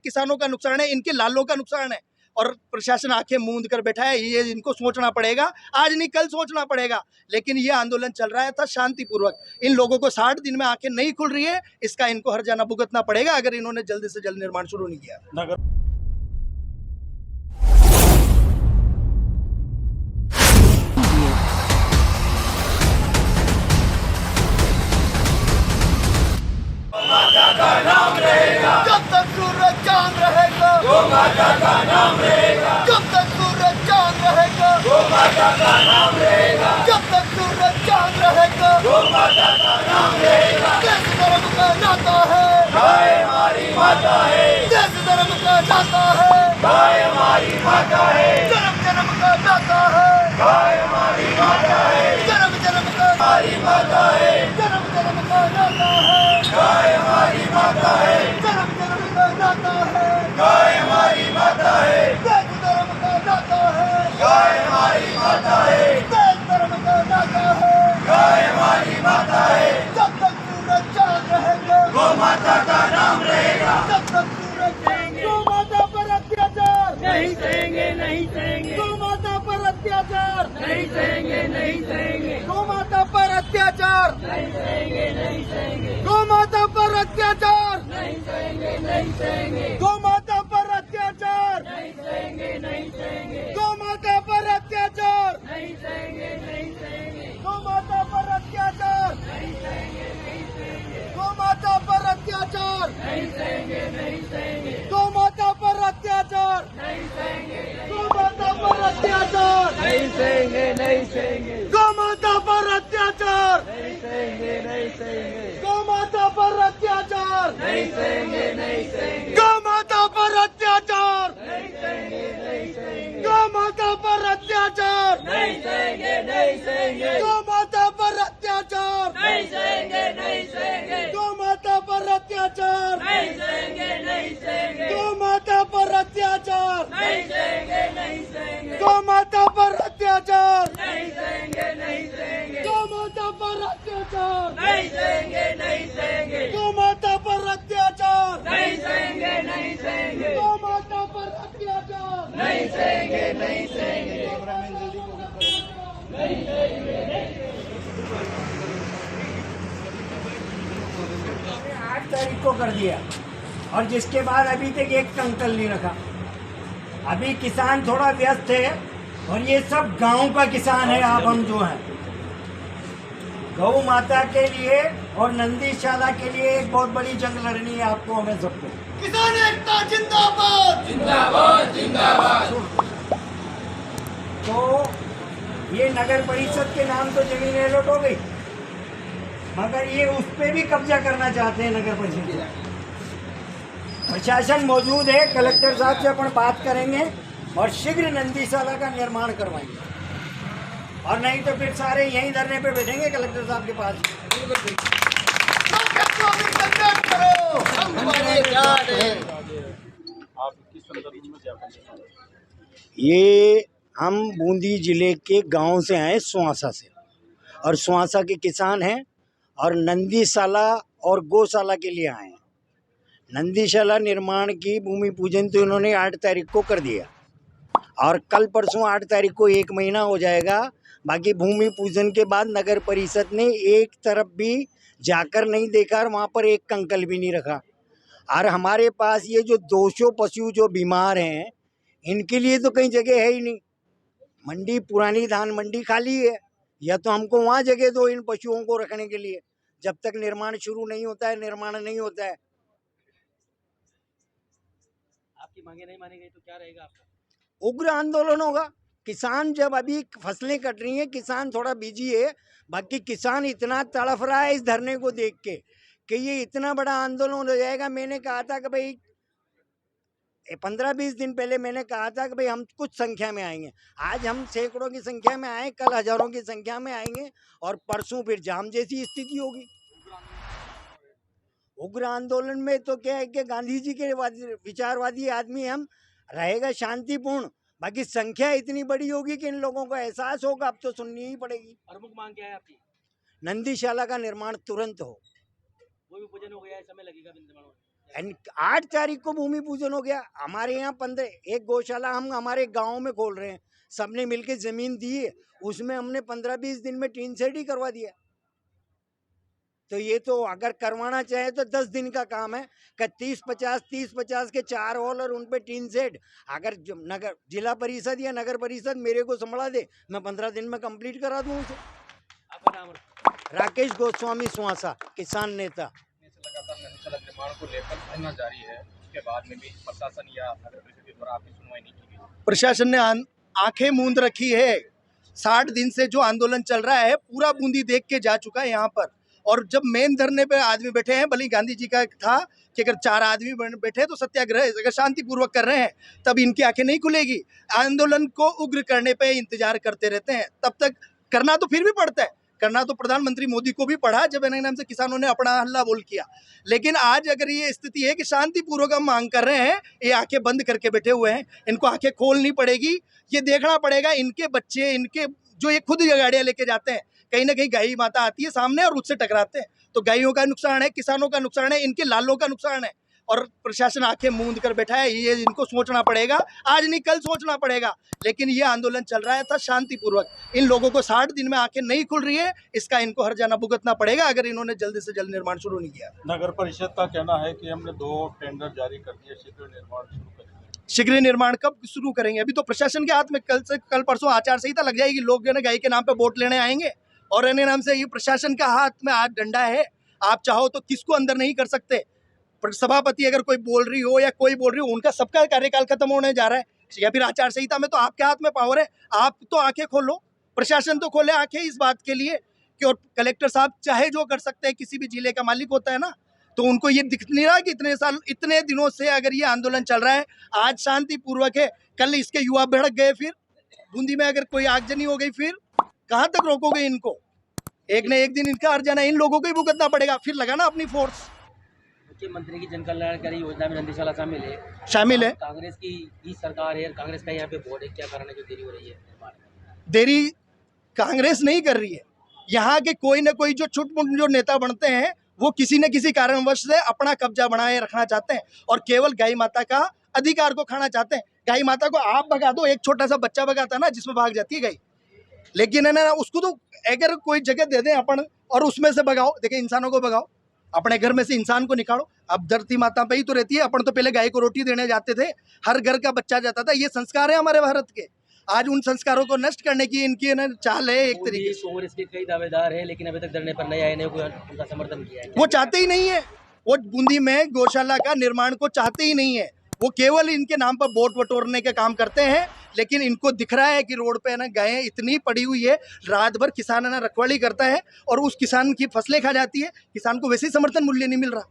किसानों का नुकसान है, इनके लालों का नुकसान है और प्रशासन आंखें मूंद कर बैठा है। ये इनको सोचना पड़ेगा, आज नहीं कल सोचना पड़ेगा। लेकिन ये आंदोलन चल रहा था शांतिपूर्वक। इन लोगों को 60 दिन में आंखें नहीं खुल रही है, इसका इनको हर्जाना भुगतना पड़ेगा अगर इन्होंने जल्दी से जल्द निर्माण शुरू नहीं किया। जब तक सूरज चांद रहेगा, गौ माता का नाम रहेगा। जब तक सूरज चांद रहेगा, गौ माता का नाम रहेगा। जब तक सूरज चांद रहेगा, गौ माता का नाम रहेगा। देश धर्म का नाता है, गाय हमारी माता है। देश धर्म का नाता है, गाय हमारी माता है। जन्म जन्म का नाता है, गाय हमारी माता है। जन्म जन्म का हमारी माता है। जन्म जन्म का नाता है, गाय हमारी माता है। जन्म जन्म का नाता है, गाय हमारी माता है। देश धर्म का नाता है, गाय हमारी माता है। देश धर्म का नाता है, गाय हमारी माता है। जब तक सूरज चांद रहेगा, गौ माता का नाम रहेगा। जब तक सूरज चांद, गौ माता पर अत्याचार नहीं सहेंगे, नहीं सहेंगे। गौ माता पर अत्याचार नहीं सहेंगे, नहीं सहेंगे। गौ माता पर अत्याचार नहीं सहेंगे, नहीं सहेंगे। गौ माता पर अत्याचार नहीं सहेंगे, नहीं सहेंगे। गौ माता पर अत्याचार नहीं सहेंगे, नहीं सहेंगे। गौ माता पर अत्याचार नहीं सहेंगे, नहीं सहेंगे। गौ माता पर अत्याचार नहीं सहेंगे, नहीं सहेंगे। गौ माता पर अत्याचार नहीं सहेंगे, नहीं सहेंगे। गौ माता पर अत्याचार नहीं सहेंगे। गौ माता पर अत्याचार नहीं सहेंगे, नहीं सहेंगे। गौ माता पर अत्याचार नहीं सहेंगे, नहीं सहेंगे। गौ माता पर अत्याचार नहीं सहेंगे, नहीं सहेंगे। गौ माता पर अत्याचार नहीं सहेंगे, नहीं सहेंगे। गौ माता पर अत्याचार नहीं सहेंगे, नहीं सहेंगे। गौ माता पर अत्याचार नहीं सहेंगे, नहीं सहेंगे। गौ माता पर अत्याचार नहीं सहेंगे, नहीं सहेंगे। गौ माता पर अत्याचार नहीं सहेंगे, नहीं सहेंगे। गौ माता पर अत्याचार नहीं सहेंगे, नहीं सहेंगे। गौ माता पर अत्याचार नहीं सहेंगे, नहीं सहेंगे। गौ माता पर अत्याचार नहीं सहेंगे, नहीं सहेंगे। गौ माता पर अत्याचार नहीं सहेंगे, नहीं सहेंगे। 8 तारीख को कर दिया और जिसके बाद अभी तक एक कंकल नहीं रखा। अभी किसान थोड़ा व्यस्त है और ये सब गांव का किसान है। आप हम जो हैं गौ माता के लिए और नंदीशाला के लिए एक बहुत बड़ी जंग लड़नी है आपको, हमें सबको। किसान एकता जिंदाबाद, जिंदाबाद, जिंदाबाद। तो ये नगर परिषद के नाम तो जमीन अलॉट हो गई, मगर ये उस पे भी कब्जा करना चाहते हैं नगर परिषद। प्रशासन मौजूद है, कलेक्टर साहब से अपन बात करेंगे और शीघ्र नंदीशाला का निर्माण करवाएंगे, और नहीं तो फिर सारे यहीं धरने पे बैठेंगे कलेक्टर साहब के पास। ये हम बूंदी जिले के गांव से आए, सुहासा से, और सुहासा के किसान हैं और नंदीशाला और गौशाला के लिए आए हैं। नंदीशाला निर्माण की भूमि पूजन तो इन्होंने 8 तारीख को कर दिया और कल परसों 8 तारीख को 1 महीना हो जाएगा। बाकी भूमि पूजन के बाद नगर परिषद ने एक तरफ भी जाकर नहीं देखा और वहाँ पर एक कंकल भी नहीं रखा। और हमारे पास ये जो 200 पशु जो बीमार हैं, इनके लिए तो कहीं जगह है ही नहीं। मंडी, पुरानी धान मंडी खाली है, या तो हमको वहाँ जगह दो इन पशुओं को रखने के लिए। जब तक निर्माण शुरू नहीं होता है, निर्माण नहीं होता है। आपकी मांगे नहीं मानी गई तो क्या रहेगा आपका? उग्र आंदोलन होगा। किसान जब अभी फसलें कट रही हैं, किसान थोड़ा बिजी है, बाकी किसान इतना तड़फ रहा है इस धरने को देख के कि ये इतना बड़ा आंदोलन हो जाएगा। मैंने कहा था कि भाई 15-20 दिन पहले मैंने कहा था कि भाई हम कुछ संख्या में आएंगे। आज हम सैकड़ों की संख्या में आए, कल हजारों की संख्या में आएंगे और परसों फिर जाम जैसी स्थिति होगी। उग्र आंदोलन में तो क्या है कि गांधी जी के विचारवादी आदमी हम, रहेगा शांतिपूर्ण। बाकी संख्या इतनी बड़ी होगी कि इन लोगों को एहसास होगा अब तो सुननी ही पड़ेगी। प्रमुख मांग क्या है आपकी? नंदीशाला का निर्माण तुरंत हो। वो भी पूजन हो गया है, समय लगेगा निर्माण एंड 8 तारीख को भूमि पूजन हो गया। हमारे यहाँ 15 एक गौशाला हम हमारे गांव में खोल रहे हैं, सबने मिलके जमीन दी है, उसमें हमने 15-20 दिन में टीन शेड ही करवा दिया। तो ये तो अगर करवाना चाहे तो 10 दिन का काम है। 30-50 के 4 हॉल और उन पे टीन शेड। अगर नगर जिला परिषद या नगर परिषद मेरे को संभाला दे, मैं 15 दिन में कंप्लीट करा दूं उसे। आपका नाम और राकेश गोस्वामी स्वासा, किसान नेता। लगातार नदी सड़क निर्माण को लेकर धरना जारी है, उसके बाद में भी प्रशासन या नगर परिषद के द्वारा आपकी सुनवाई नहीं की गई। प्रशासन ने आंखें मूंद रखी है। 60 दिन से जो आंदोलन चल रहा है पूरा बूंदी देख के जा चुका है यहाँ पर। और जब मेन धरने पे आदमी बैठे हैं, भले गांधी जी का था कि अगर 4 आदमी बैठे तो सत्याग्रह अगर शांतिपूर्वक कर रहे हैं तब इनकी आंखें नहीं खुलेगी। आंदोलन को उग्र करने पे इंतजार करते रहते हैं, तब तक करना तो फिर भी पड़ता है। करना तो प्रधानमंत्री मोदी को भी पड़ा जब इनके नाम से किसानों ने अपना हल्ला बोल किया। लेकिन आज अगर ये स्थिति है कि शांतिपूर्वक हम मांग कर रहे हैं, ये आंखें बंद करके बैठे हुए हैं, इनको आंखें खोलनी पड़ेगी। ये देखना पड़ेगा इनके बच्चे, इनके जो ये खुद गाड़ियां लेके जाते हैं, कहीं ना कहीं गाय माता आती है सामने और उससे टकराते हैं, तो गायों का नुकसान है, किसानों का नुकसान है, इनके लालों का नुकसान है। और प्रशासन आंखें मूंद कर बैठा है। ये इनको सोचना पड़ेगा, आज नहीं कल सोचना पड़ेगा। लेकिन ये आंदोलन चल रहा है था शांतिपूर्वक। इन लोगों को 60 दिन में आंखें नहीं खुल रही है, इसका इनको हर जाना भुगतना पड़ेगा अगर इन्होंने जल्दी से जल्द निर्माण शुरू नहीं किया। नगर परिषद का कहना है कि हमने 2 टेंडर जारी कर दिए, शीघ्र निर्माण शुरू करेंगे। शीघ्र निर्माण कब शुरू करेंगे? अभी तो प्रशासन के हाथ में कल परसों आचार संहिता लग जाएगी। लोग जो है गाय के नाम पे वोट लेने आएंगे और इन्हें नाम से ये प्रशासन का हाथ में हाथ डंडा है। आप चाहो तो किसको अंदर नहीं कर सकते। सभापति अगर कोई बोल रही हो या कोई बोल रही हो, उनका सबका कार्यकाल खत्म होने जा रहा है, या फिर आचार संहिता में तो आपके हाथ में पावर है। आप तो आंखें खोलो, प्रशासन तो खोले आंखें इस बात के लिए कि और कलेक्टर साहब चाहे जो कर सकते हैं, किसी भी जिले का मालिक होता है ना, तो उनको ये दिख नहीं रहा कि इतने दिनों से अगर ये आंदोलन चल रहा है, आज शांतिपूर्वक है, कल इसके युवा भड़क गए, फिर बूंदी में अगर कोई आगजनी हो गई, फिर कहाँ तक रोकोगे इनको? एक न एक दिन इनका हर जाना इन लोगों को ही भुगतना पड़ेगा। फिर लगाना अपनी फोर्स। मुख्यमंत्री की जन कल्याणकारी योजना में नंदीशाला शामिल है। कांग्रेस की ही सरकार है, कांग्रेस का यहाँ पे बोर्ड है, क्या कारण है जो देरी हो रही है निर्माण में? देरी कांग्रेस नहीं कर रही है। यहाँ के कोई ना कोई जो छुटपुट जो नेता बनते हैं, वो किसी न किसी कारणवश से अपना कब्जा बनाए रखना चाहते हैं और केवल गाय माता का अधिकार को खाना चाहते हैं। गाय माता को आप भगा दो, एक छोटा सा बच्चा भगाता है ना जिसमें भाग जाती है गाय, लेकिन है ना उसको तो अगर कोई जगह दे दें अपन और उसमें से भगाओ। देखिए, इंसानों को भगाओ, अपने घर में से इंसान को निकालो। अब धरती माता पे ही तो रहती है। अपन तो पहले गाय को रोटी देने जाते थे, हर घर का बच्चा जाता था। ये संस्कार है हमारे भारत के। आज उन संस्कारों को नष्ट करने की इनकी ना चाल है एक तरीके से। कांग्रेस के कई दावेदार है, लेकिन अभी तक धरने पर नहीं आए, नहीं कोई उनका समर्थन किया है। वो चाहते ही नहीं है, वो बूंदी में गौशाला का निर्माण को चाहते ही नहीं है। वो केवल इनके नाम पर वोट बटोरने का काम करते हैं। लेकिन इनको दिख रहा है कि रोड पे ना गायें इतनी पड़ी हुई है, रात भर किसान ना रखवाली करता है और उस किसान की फसलें खा जाती है। किसान को वैसे ही समर्थन मूल्य नहीं मिल रहा।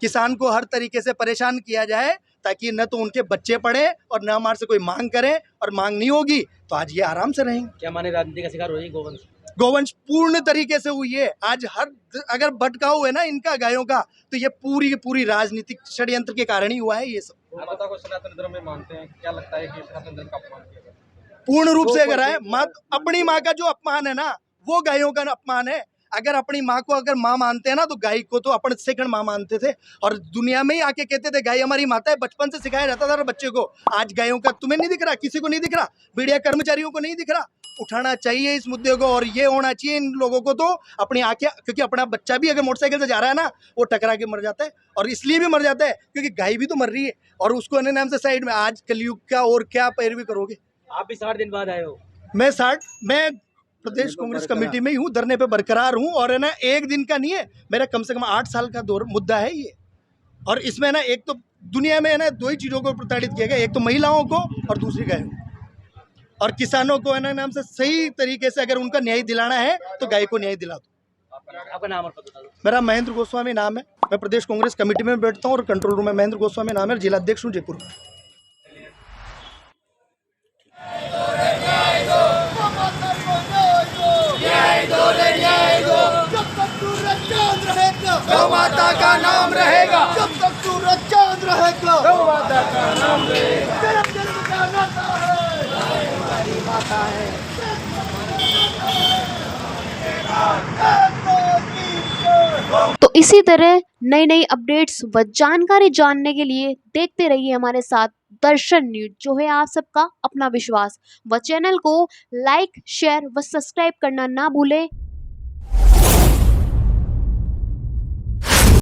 किसान को हर तरीके से परेशान किया जाए ताकि न तो उनके बच्चे पढ़े और न हमारे से कोई मांग करे, और मांग नहीं होगी तो आज ये आराम से रहेंगे। क्या माने राजनीति का शिकार हो रही है गोवंश? गोवंश पूर्ण तरीके से हुई है। आज हर अगर भटकाव है ना इनका गायों का, तो ये पूरी की पूरी राजनीतिक षड्यंत्र के कारण ही हुआ है ये सब। माता को सनातन धर्म में मानते हैं, क्या लगता है कि सनातन धर्म का अपमान किया जाता है? पूर्ण रूप से अगर है माँ, अपनी माँ का जो अपमान है ना, वो गायों का अपमान है। अगर अपनी माँ को अगर माँ मानते हैं ना, तो गाय को तो अपन सेकंड माँ मानते थे और दुनिया में ही आके कहते थे गाय हमारी माता है। बचपन से सिखाया जाता था बच्चे को। आज गायों का तुम्हें नहीं दिख रहा, किसी को नहीं दिख रहा, मीडिया कर्मचारियों को नहीं दिख रहा। उठाना चाहिए इस मुद्दे को और ये होना चाहिए इन लोगों को तो अपनी आंखें, क्योंकि अपना बच्चा भी अगर मोटरसाइकिल से जा रहा है ना, वो टकरा के मर जाता है। और इसलिए भी मर जाता है क्योंकि गाय भी तो मर रही है और उसको अन्य नाम से साइड में। आज कलयुग का और क्या पैरवी करोगे? आप भी 60 दिन बाद आए हो। मैं प्रदेश कांग्रेस कमेटी में ही हूँ, धरने पे बरकरार हूँ। और है ना, एक दिन का नहीं है, मेरा कम से कम 8 साल का दौर मुद्दा है ये। और इसमें ना एक तो दुनिया में है ना 2 ही चीज़ों को प्रताड़ित किया गया, एक तो महिलाओं को और दूसरी गायों को। और किसानों को है ना नाम से सही तरीके से अगर उनका न्याय दिलाना है तो गाय को न्याय दिला दो। आपका नाम और पद बता दो। मेरा महेंद्र गोस्वामी नाम है, मैं प्रदेश कांग्रेस कमेटी में बैठता हूँ और कंट्रोल रूम में महेंद्र गोस्वामी नाम है, जिला अध्यक्ष हूँ जयपुर में। जब तक सूरज चांद रहेगा, गौ माता का नाम रहेगा। जब तक सूरज चांद रहेगा, गौ माता का नाम रहेगा। जन्म जन्म का नाता है, हमारी माता है। तो इसी तरह नई नई अपडेट्स व जानकारी जानने के लिए देखते रहिए हमारे साथ दर्शन न्यूज, जो है आप सबका अपना विश्वास। व चैनल को लाइक, शेयर व सब्सक्राइब करना ना भूलें।